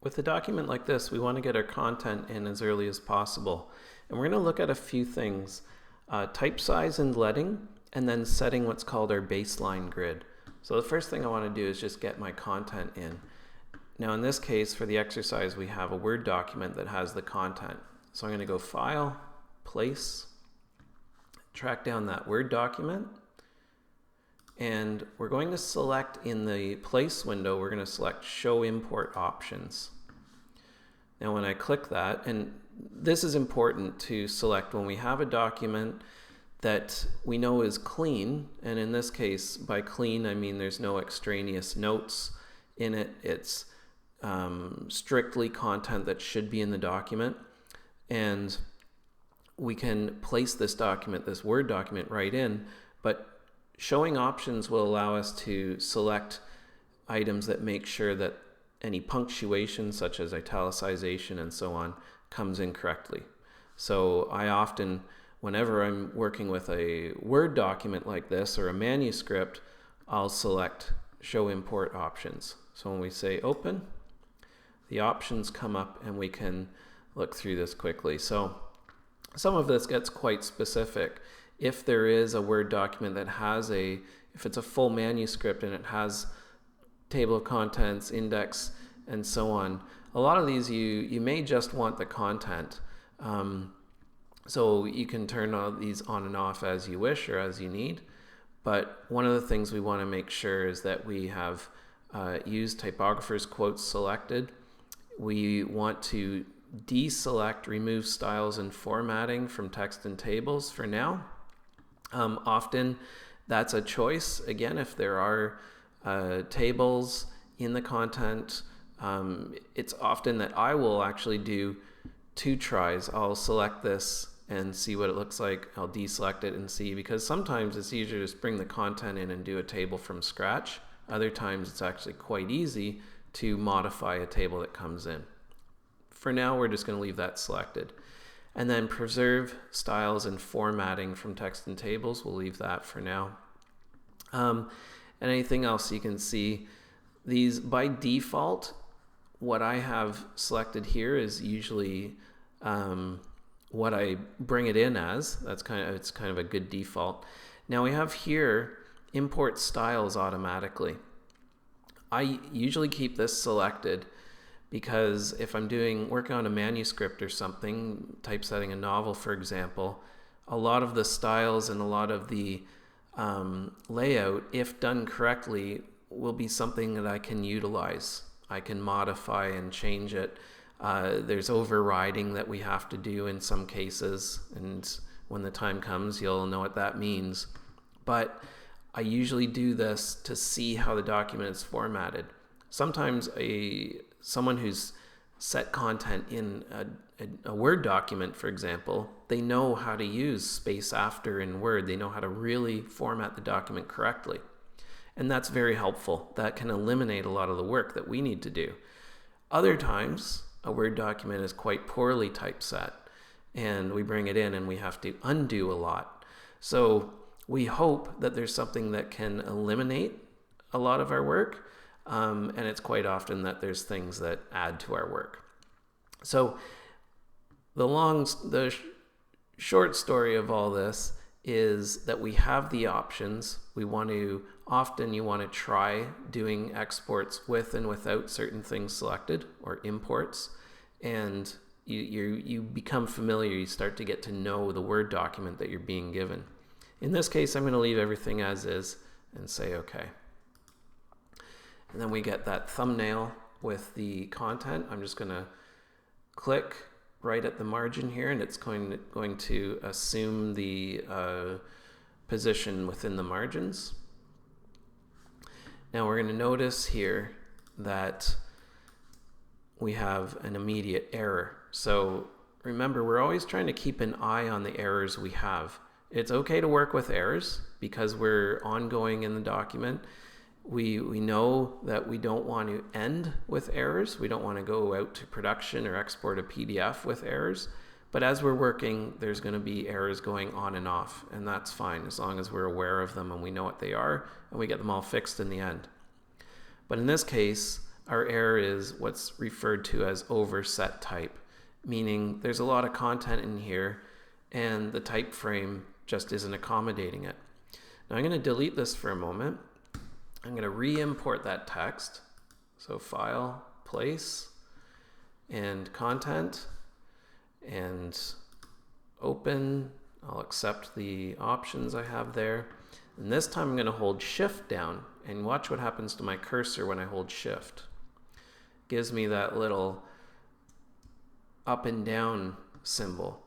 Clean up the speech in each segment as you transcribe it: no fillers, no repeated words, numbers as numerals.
With a document like this, we want to get our content in as early as possible. And we're going to look at a few things, type size and leading, and then setting what's called our baseline grid. So the first thing I want to do is just get my content in. Now in this case, for the exercise, we have a Word document that has the content. So I'm going to go File, Place, track down that Word document, and we're going to select in the Place window, we're going to select Show Import Options. Now when I click that, and this is important to select when we have a document that we know is clean, and in this case, by clean, I mean there's no extraneous notes in it. It's strictly content that should be in the document, and we can place this document, this Word document, right in, but showing options will allow us to select items that make sure that any punctuation, such as italicization and so on, comes in correctly. So I often, whenever I'm working with a Word document like this or a manuscript, I'll select Show Import Options. So when we say Open, the options come up and we can look through this quickly. So some of this gets quite specific. If there is a Word document that has if it's a full manuscript and it has table of contents, index, and so on, a lot of these you may just want the content. So you can turn all these on and off as you wish or as you need. But one of the things we want to make sure is that we have used typographer's quotes selected. We want to deselect remove styles and formatting from text and tables for now. Often that's a choice. Again, if there are tables in the content, it's often that I will actually do 2 tries. I'll select this and see what it looks like. I'll deselect it and see, because sometimes it's easier to just bring the content in and do a table from scratch. Other times it's actually quite easy to modify a table that comes in. For now, we're just going to leave that selected. And then preserve styles and formatting from text and tables. We'll leave that for now. And anything else you can see, these by default, what I have selected here is usually what I bring it in as. It's kind of a good default. Now we have here import styles automatically. I usually keep this selected because if I'm working on a manuscript or something, typesetting a novel, for example, a lot of the styles and a lot of the layout, if done correctly, will be something that I can utilize. I can modify and change it. There's overriding that we have to do in some cases, and when the time comes, you'll know what that means. But I usually do this to see how the document is formatted. Sometimes someone who's set content in a Word document, for example, they know how to use space after in Word. They know how to really format the document correctly. And that's very helpful. That can eliminate a lot of the work that we need to do. Other times, a Word document is quite poorly typeset, and we bring it in and we have to undo a lot. So we hope that there's something that can eliminate a lot of our work. And it's quite often that there's things that add to our work. So the short story of all this is that we have the options. You want to try doing exports with and without certain things selected, or imports, and you become familiar. You start to get to know the Word document that you're being given. In this case, I'm going to leave everything as is and say OK. And then we get that thumbnail with the content. I'm just going to click right at the margin here, and it's going to assume the position within the margins. Now we're going to notice here that we have an immediate error. So remember, we're always trying to keep an eye on the errors we have. It's okay to work with errors because we're ongoing in the document. We know that we don't want to end with errors. We don't want to go out to production or export a PDF with errors. But as we're working, there's going to be errors going on and off, and that's fine as long as we're aware of them and we know what they are and we get them all fixed in the end. But in this case, our error is what's referred to as overset type, meaning there's a lot of content in here and the type frame just isn't accommodating it. Now I'm going to delete this for a moment. I'm going to re-import that text. So File, Place, and Content, and Open. I'll accept the options I have there. And this time I'm going to hold Shift down, and watch what happens to my cursor when I hold Shift. Gives me that little up and down symbol.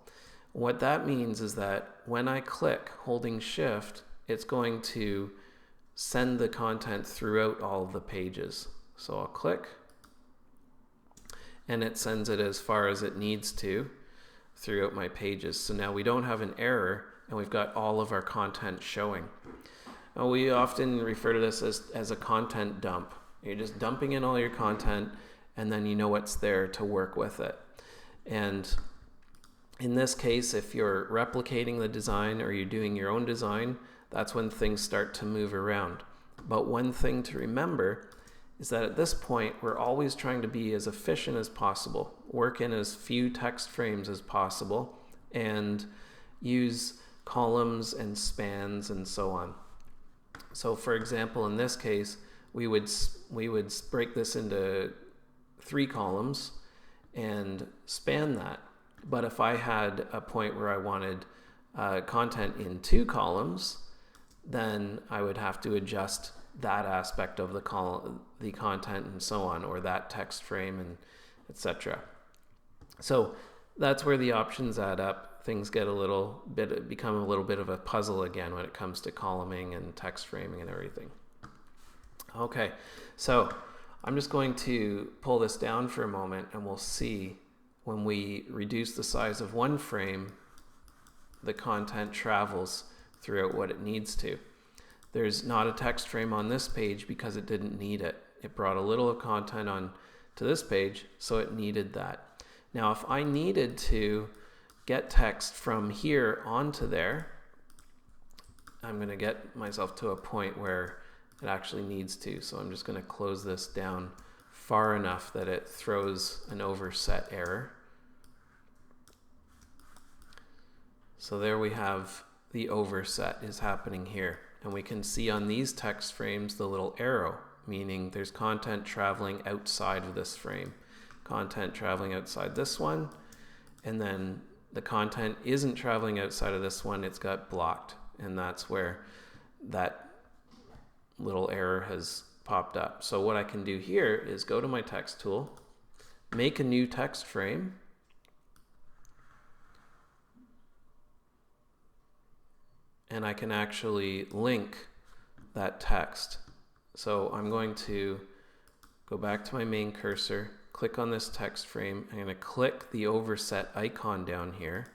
What that means is that when I click holding Shift, it's going to send the content throughout all of the pages. So I'll click, and it sends it as far as it needs to throughout my pages. So now we don't have an error, and we've got all of our content showing. Now, we often refer to this as a content dump. You're just dumping in all your content, and then you know what's there to work with it. And in this case, if you're replicating the design or you're doing your own design, that's when things start to move around. But one thing to remember is that at this point, we're always trying to be as efficient as possible, work in as few text frames as possible, and use columns and spans and so on. So for example, in this case, we would break this into 3 columns and span that. But if I had a point where I wanted content in 2 columns, then I would have to adjust that aspect of the content and so on, or that text frame, and etc. So that's where the options add up. Things get become a little bit of a puzzle again when it comes to columning and text framing and everything. Okay, so I'm just going to pull this down for a moment, and we'll see when we reduce the size of one frame, the content travels throughout what it needs to. There's not a text frame on this page because it didn't need it. It brought a little of content on to this page, so it needed that. Now, if I needed to get text from here onto there, I'm going to get myself to a point where it actually needs to. So I'm just going to close this down far enough that it throws an overset error. So there we have the overset is happening here. And we can see on these text frames the little arrow, meaning there's content traveling outside of this frame, content traveling outside this one, and then the content isn't traveling outside of this one, it's got blocked, and that's where that little error has popped up. So what I can do here is go to my text tool, make a new text frame, and I can actually link that text. So I'm going to go back to my main cursor, click on this text frame. I'm going to click the overset icon down here.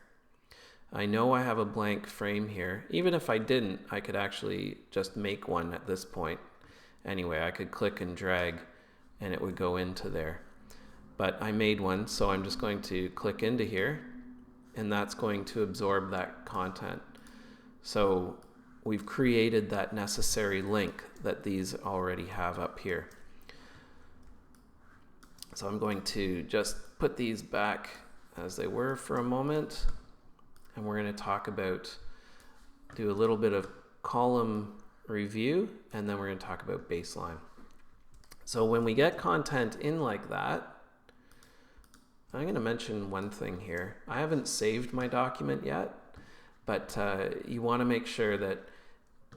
I know I have a blank frame here. Even if I didn't, I could actually just make one at this point. Anyway, I could click and drag and it would go into there. But I made one, so I'm just going to click into here, and that's going to absorb that content. So we've created that necessary link that these already have up here. So I'm going to just put these back as they were for a moment, and we're going to do a little bit of column review, and then we're going to talk about baseline. So when we get content in like that, I'm going to mention one thing here. I haven't saved my document yet, but you want to make sure that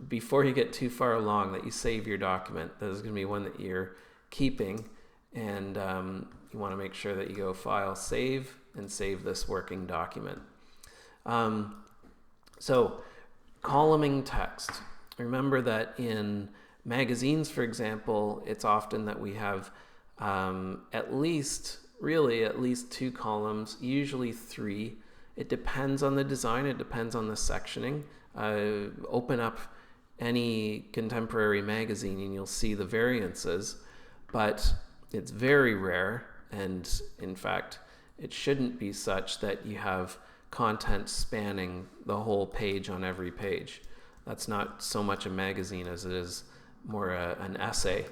before you get too far along that you save your document. This is going to be one that you're keeping, and you want to make sure that you go File, Save, and save this working document. So columning text. Remember that in magazines, for example, it's often that we have at least 2 columns, usually 3. It depends on the design, it depends on the sectioning. Open up any contemporary magazine and you'll see the variances, but it's very rare, and in fact, it shouldn't be such that you have content spanning the whole page on every page. That's not so much a magazine as it is more an essay.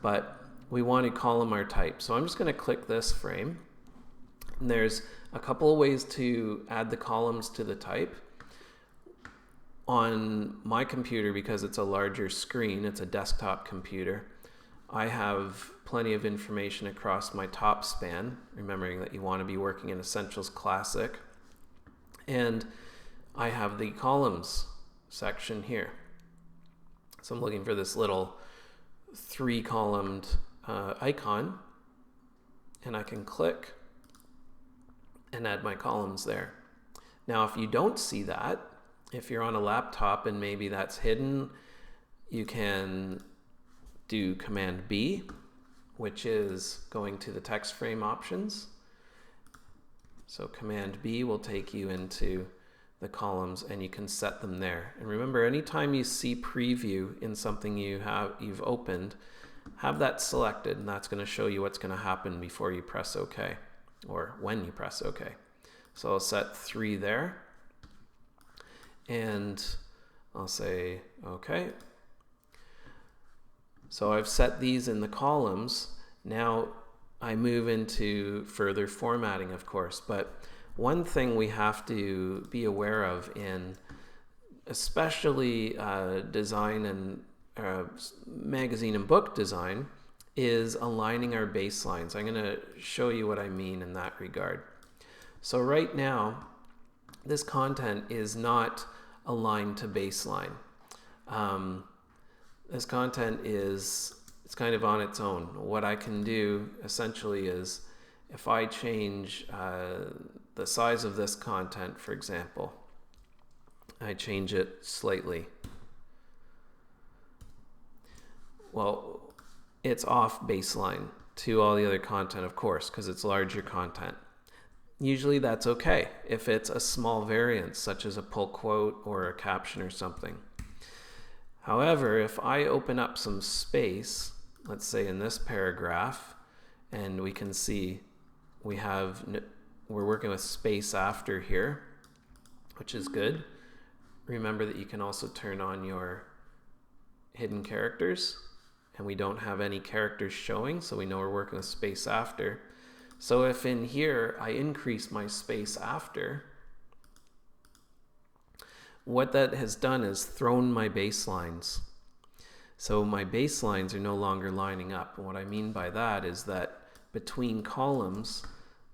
But we want to column our type. So I'm just going to click this frame. And there's a couple of ways to add the columns to the type. On my computer, because it's a larger screen, it's a desktop computer, I have plenty of information across my top span, remembering that you want to be working in Essentials Classic. And I have the columns section here. So I'm looking for this little 3-columned icon, and I can click and add my columns there. Now, if you don't see that, if you're on a laptop and maybe that's hidden, you can do Command B, which is going to the text frame options. So Command B will take you into the columns and you can set them there. And remember, anytime you see preview in something you've opened, have that selected, and that's going to show you what's going to happen before you press OK, or when you press OK. So I'll set 3 there, and I'll say OK. So I've set these in the columns. Now I move into further formatting, of course, but one thing we have to be aware of in especially design and magazine and book design is aligning our baselines. I'm going to show you what I mean in that regard. So right now, this content is not aligned to baseline. This content it's kind of on its own. What I can do essentially is if I change the size of this content, for example, I change it slightly. Well, it's off baseline to all the other content, of course, because it's larger content. Usually that's okay if it's a small variance, such as a pull quote or a caption or something. However, if I open up some space, let's say in this paragraph, and we can see we're working with space after here, which is good. Remember that you can also turn on your hidden characters, and we don't have any characters showing, so we know we're working with space after. So if in here I increase my space after, what that has done is thrown my baselines. So my baselines are no longer lining up. And what I mean by that is that between columns,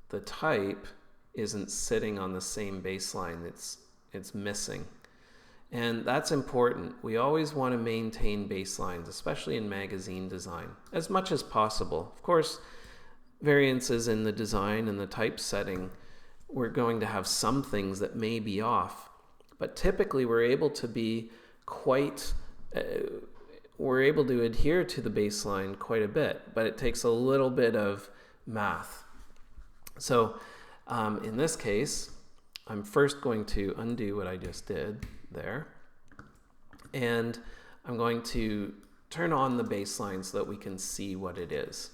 the type isn't sitting on the same baseline. It's missing. And that's important. We always want to maintain baselines, especially in magazine design, as much as possible. Of course, variances in the design and the typesetting, we're going to have some things that may be off. But typically we're able to be we're able to adhere to the baseline quite a bit, but it takes a little bit of math. So in this case, I'm first going to undo what I just did there, and I'm going to turn on the baseline so that we can see what it is.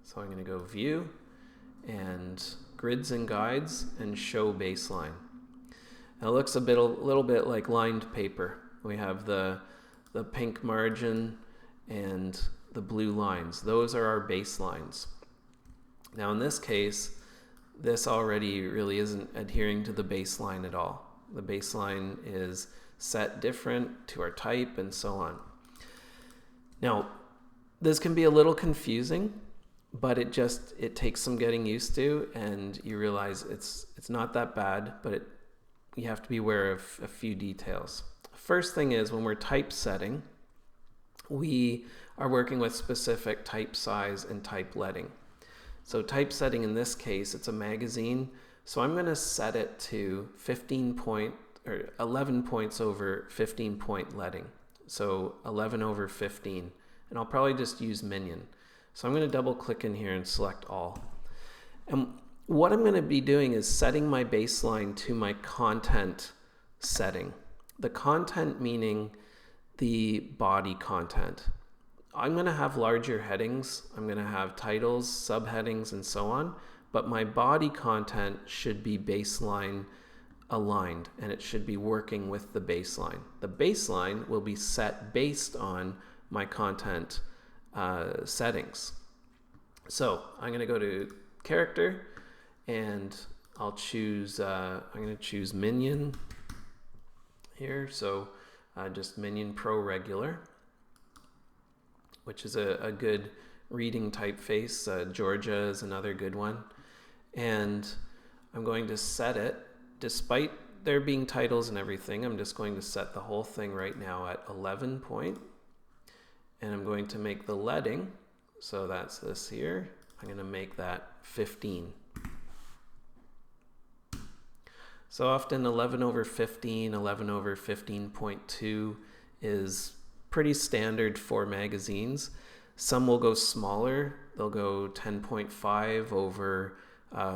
So I'm going to go View and Grids and Guides and Show Baseline. Now it looks a little bit like lined paper. We have the pink margin and the blue lines. Those are our baselines. Now in this case, this already really isn't adhering to the baseline at all. The baseline is set different to our type and so on. Now, this can be a little confusing, but it takes some getting used to, and you realize it's not that bad, but you have to be aware of a few details. First thing is, when we're typesetting, we are working with specific type size and type leading. So typesetting in this case, it's a magazine, so I'm going to set it to 11 points over 15 point leading. So 11 over 15, and I'll probably just use minion. So I'm going to double click in here and select all. And what I'm going to be doing is setting my baseline to my content setting. The content meaning the body content. I'm going to have larger headings. I'm going to have titles, subheadings, and so on. But my body content should be baseline aligned, and it should be working with the baseline. The baseline will be set based on my content settings. So I'm going to go to character, and I'll choose, I'm going to choose Minion here. So just Minion Pro Regular, which is a good reading typeface. Georgia is another good one. And I'm going to set it, despite there being titles and everything, I'm just going to set the whole thing right now at 11 point. And I'm going to make the leading, so that's this here, I'm going to make that 15. So often 11 over 15, 11 over 15.2 is pretty standard for magazines. Some will go smaller. They'll go 10.5 over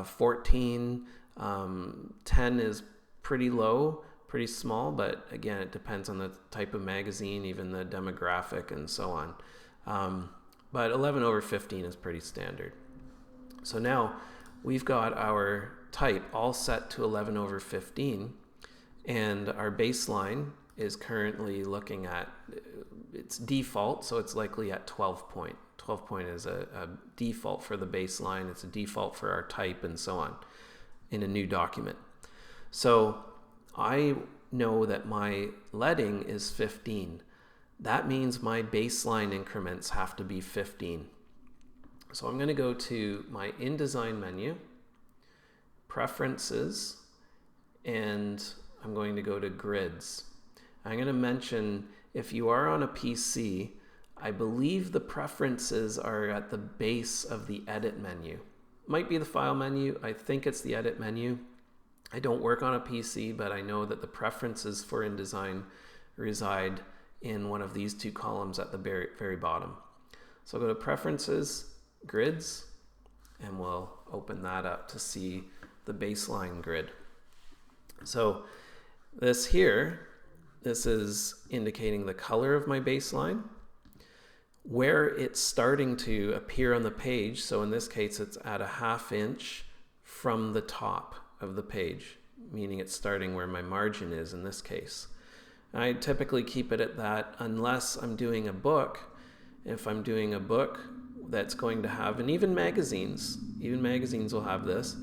14. 10 is pretty low, pretty small, but again, it depends on the type of magazine, even the demographic and so on. But 11 over 15 is pretty standard. So now we've got our type all set to 11 over 15, and our baseline is currently looking at its default, so it's likely at 12 point. 12 point is a default for the baseline, it's a default for our type and so on in a new document. So I know that my leading is 15. That means my baseline increments have to be 15. So I'm going to go to my InDesign menu, Preferences, and I'm going to go to Grids. I'm going to mention, if you are on a PC, I believe the preferences are at the base of the Edit menu. Might be the File menu. I think it's the Edit menu. I don't work on a PC, but I know that the preferences for InDesign reside in one of these two columns at the very bottom. So I'll go to Preferences, Grids, and we'll open that up to see the baseline grid. So this here, this is indicating the color of my baseline, where it's starting to appear on the page. So in this case, it's at a 1/2 inch from the top of the page, meaning it's starting where my margin is in this case. I typically keep it at that unless I'm doing a book. If I'm doing a book that's going to have, and even magazines will have this,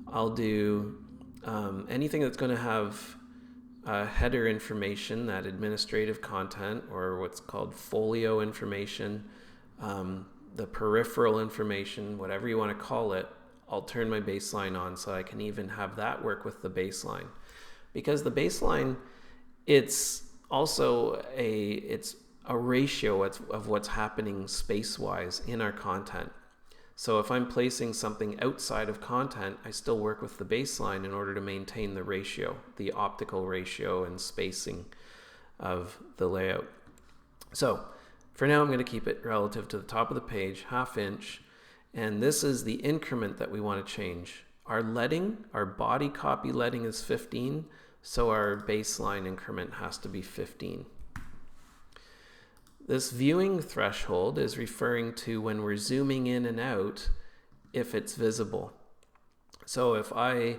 I'll do anything that's going to have header information, that administrative content, or what's called folio information, the peripheral information, whatever you want to call it. I'll turn my baseline on so I can even have that work with the baseline. Because the baseline, it's also a ratio of what's happening space-wise in our content. So if I'm placing something outside of content, I still work with the baseline in order to maintain the ratio, the optical ratio and spacing of the layout. So for now, I'm going to keep it relative to the top of the page, 1/2 inch. And this is the increment that we want to change. Our leading, our body copy leading is 15, so our baseline increment has to be 15. This viewing threshold is referring to when we're zooming in and out, if it's visible. So if I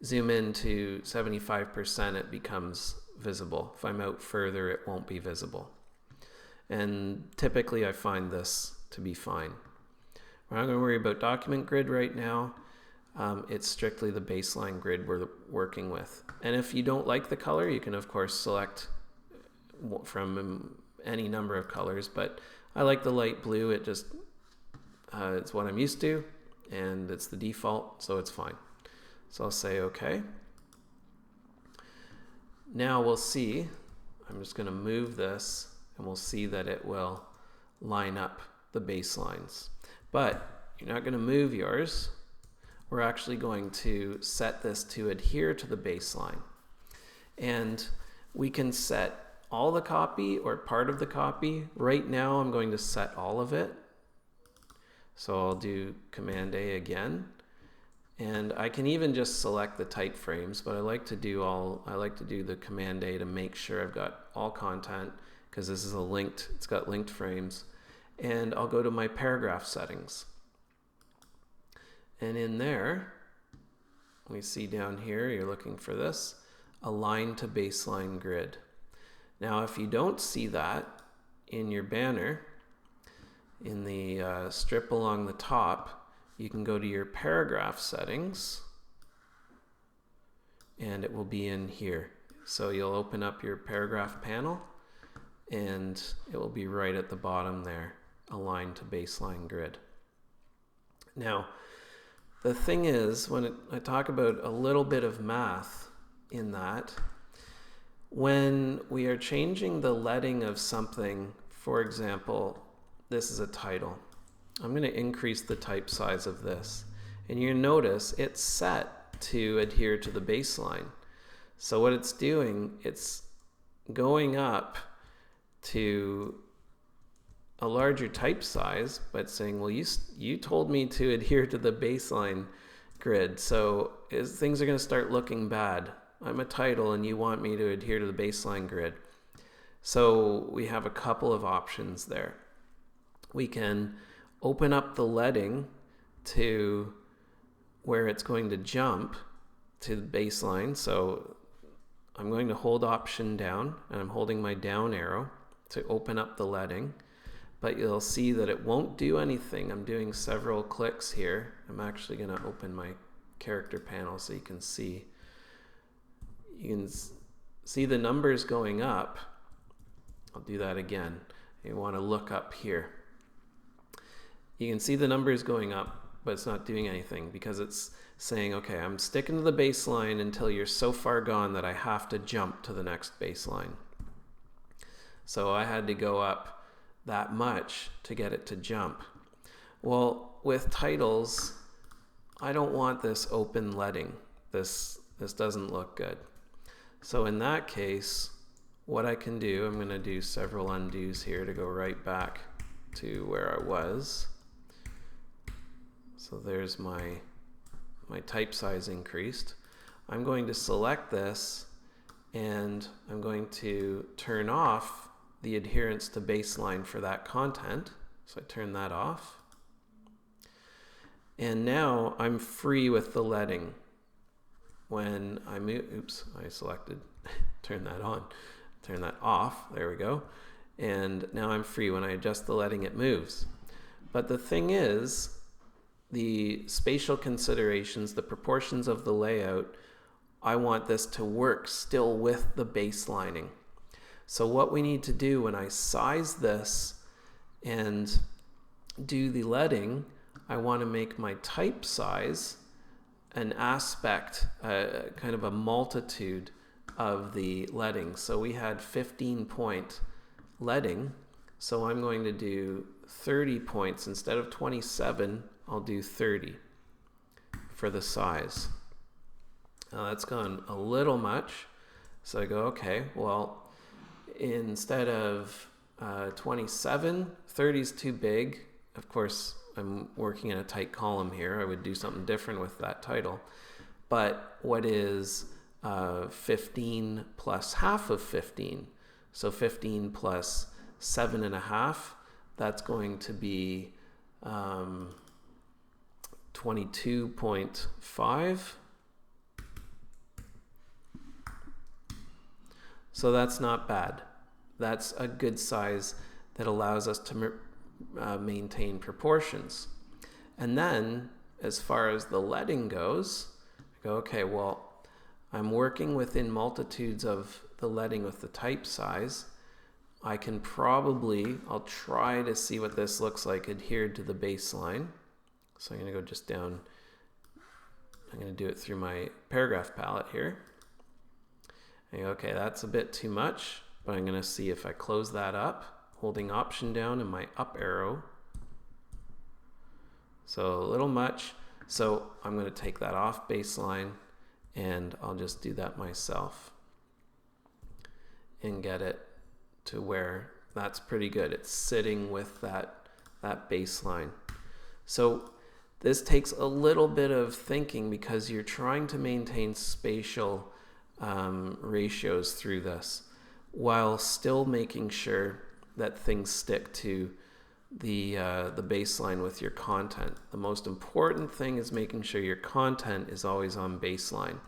zoom in to 75%, it becomes visible. If I'm out further, it won't be visible. And typically I find this to be fine. We're not going to worry about document grid right now. It's strictly the baseline grid we're working with. And if you don't like the color, you can of course select from any number of colors, but I like the light blue. It just, it's what I'm used to, and it's the default, so it's fine. So I'll say okay. Now we'll see, I'm just going to move this, and we'll see that it will line up the baselines. But you're not going to move yours. We're actually going to set this to adhere to the baseline. And we can set all the copy or part of the copy. Right now I'm going to set all of it. So I'll do Command A again. And I can even just select the type frames, but I like to do the Command A to make sure I've got all content, because this is it's got linked frames. And I'll go to my paragraph settings. And in there, we see down here, you're looking for this, align to baseline grid. Now, if you don't see that in your banner, in the strip along the top, you can go to your paragraph settings, and it will be in here. So you'll open up your paragraph panel, and it will be right at the bottom there, aligned to baseline grid. Now, the thing is, when I talk about a little bit of math in that, when we are changing the leading of something, for example, this is a title. I'm going to increase the type size of this. And you notice it's set to adhere to the baseline. So what it's doing, it's going up to a larger type size, but saying, well, you told me to adhere to the baseline grid, so things are going to start looking bad. I'm a title and you want me to adhere to the baseline grid. So we have a couple of options there. We can open up the leading to where it's going to jump to the baseline. So I'm going to hold Option down, and I'm holding my down arrow to open up the leading. But you'll see that it won't do anything. I'm doing several clicks here. I'm actually going to open my character panel so you can see. You can see the numbers going up. I'll do that again. You want to look up here. You can see the numbers going up, but it's not doing anything because it's saying, okay, I'm sticking to the baseline until you're so far gone that I have to jump to the next baseline. So I had to go up that much to get it to jump. Well, with titles, I don't want this open leading. This doesn't look good. So in that case, what I can do, I'm going to do several undos here to go right back to where I was. So there's my type size increased. I'm going to select this, and I'm going to turn off the adherence to baseline for that content. So I turn that off. And now I'm free with the leading. When I move, oops, I selected, turn that on, turn that off, there we go. And now I'm free. When I adjust the leading, it moves. But the thing is, the spatial considerations, the proportions of the layout, I want this to work still with the baselining. So what we need to do when I size this and do the leading, I want to make my type size an aspect, kind of a multitude of the leading. So we had 15-point leading, so I'm going to do 30 points. Instead of 27, I'll do 30 for the size. Now that's gone a little much, so I go, okay, well, instead of 27, 30 is too big. Of course, I'm working in a tight column here. I would do something different with that title. But what is 15 plus half of 15? So 15 plus 7.5, that's going to be 22.5. So that's not bad. That's a good size that allows us to maintain proportions. And then, as far as the leading goes, I go, okay, well, I'm working within multitudes of the leading with the type size. I can probably, I'll try to see what this looks like adhered to the baseline. So I'm going to go just down, I'm going to do it through my paragraph palette here. And okay, that's a bit too much, but I'm going to see if I close that up, holding Option down and my up arrow. So a little much. So I'm going to take that off baseline, and I'll just do that myself and get it to where that's pretty good. It's sitting with that baseline. So this takes a little bit of thinking because you're trying to maintain spatial ratios through this while still making sure that things stick to the baseline with your content. The most important thing is making sure your content is always on baseline.